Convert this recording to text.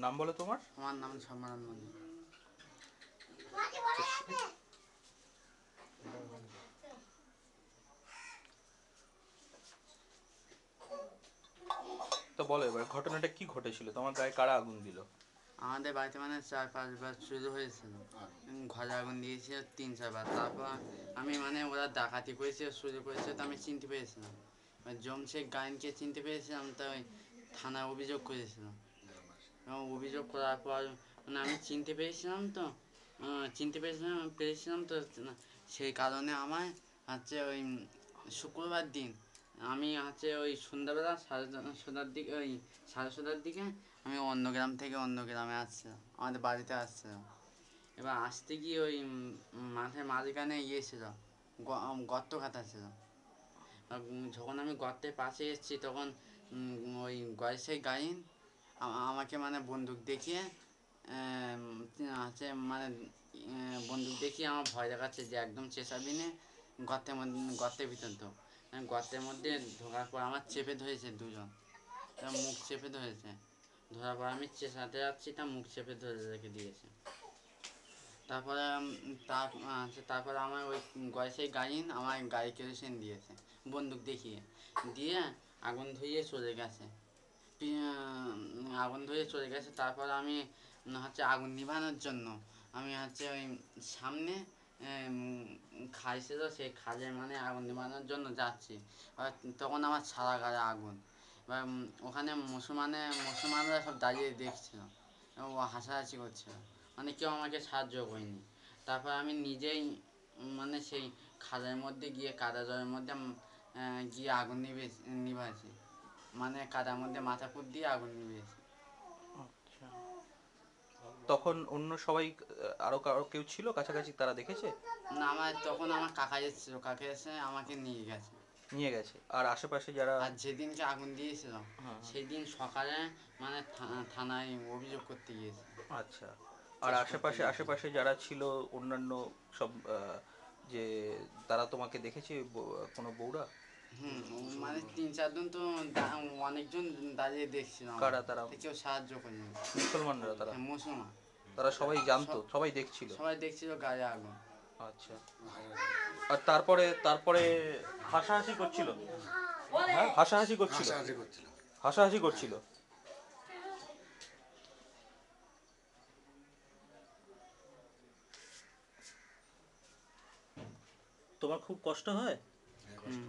নাম বলো তোমার। আমার নাম সম্মান মন্ডল। তো বলো এবার ঘটনাটা কি ঘটেছিল, তোমার গায়ে কারা আগুন দিল? আমাদের বাড়িতে মানে 4-5 বার চুরি হয়েছিল। ঘরে আগুন দিয়েছে 3-4 বার। তারপর আমি মানে ওরা ডাকাতি করেছে, চুরি করেছে, তো আমি চিনতে পেরেছিলাম। জমশেখ গায়েনকে চিনতে পেরেছিলাম, তাই থানায় অভিযোগ করেছিলাম। এবং অভিযোগ করার পর মানে আমি চিনতে পেরেছিলাম তো, পেরেছিলাম তো, সেই কারণে আমার হচ্ছে ওই শুক্রবার দিন আমি হচ্ছে ওই সন্ধ্যাবেলা 7:30টার দিকে, ওই 7:30টার দিকে আমি অন্য গ্রাম থেকে অন্য গ্রামে আসছিলাম, আমাদের বাড়িতে আসছিলাম। এবার আসতে গিয়ে ওই মাঠের মাঝখানে ইয়ে ছিল, গর্ত কাটা ছিল। যখন আমি গর্তের পাশে এসেছি তখন ওই সেই গাইন আমাকে মানে বন্দুক দেখিয়ে আছে মানে বন্দুক দেখিয়ে আমার ভয় দেখাচ্ছে যে একদম চেঁচাবি না, গর্তের মধ্যে, গর্তের ভিতর তো গর্তের মধ্যে ঢোকার পর আমার চেপে ধরেছে দুজন, তার মুখ চেপে ধরেছে। ধরার পর আমি চেঁচাতে যাচ্ছি, তার মুখ চেপে ধরে রেখে দিয়েছে। তারপরে তারপরে আমার ওই সেই গাড়িন আমার গাড়ি কেরোসিন দিয়েছে বন্দুক দেখিয়ে, দিয়ে আগুন ধরিয়ে চলে গেছে। আগুন ধরিয়ে চলে গেছে। তারপর আমি হচ্ছে আগুন নিভানোর জন্য আমি হচ্ছে ওই সামনে খাল ছিল, সেই খালে মানে আগুন নিভানোর জন্য যাচ্ছি। আর তখন আমার সারা গায়ে আগুন। এবার ওখানে মুসলমানরা সব দাঁড়িয়ে দেখছিল এবং ও হাসাহাসি করছিল, মানে কেউ আমাকে সাহায্য করেনি। তারপর আমি নিজেই মানে সেই খালের মধ্যে গিয়ে কাদা জলের মধ্যে গিয়ে আগুন নিভাইছি, মানে কাদার মধ্যে মাথা পুত দিয়ে আগুন নিভিয়েছি। আচ্ছা, তখন অন্য সবাই আরো কারো কেউ ছিল কাছাকাছি, তারা দেখেছে? না, তখন আমার কাকা এসেছিল, কাকা এসে আমাকে নিয়ে গেছে। নিয়ে গেছে, আর আশেপাশে যারা? আর যেদিনকে আগুন দিয়েছিল হ্যাঁ, হ্যাঁ। সেই দিন সকালে মানে থানায় অভিযোগ করতে গিয়েছে, আচ্ছা, আর কেস করতে আশেপাশে গিয়েছিল। আশেপাশে যারা ছিল অন্যান্য সব যে তারা তোমাকে দেখেছে, কোনো বউরা? হুম, মানে 3-4 জন তো অনেকজন দাঁড়িয়ে দেখছিল কারা আমাকে, তারা? তো কেউ সাহায্য করেনি। মুসলমানরা তারা? হ্যাঁ, মুসলমান। তারা সবাই জানতো, সব সবাই দেখছিল? সবাই দেখছিল গায়ে আগুন। আচ্ছা, আর তারপরে তারপরে হাসাহাসি করছিল? হ্যাঁ, হাসাহাসি করছিল? হাসাহাসি করছিল। হাসাহাসি করছিল? তোমার খুব কষ্ট হয়? হুম।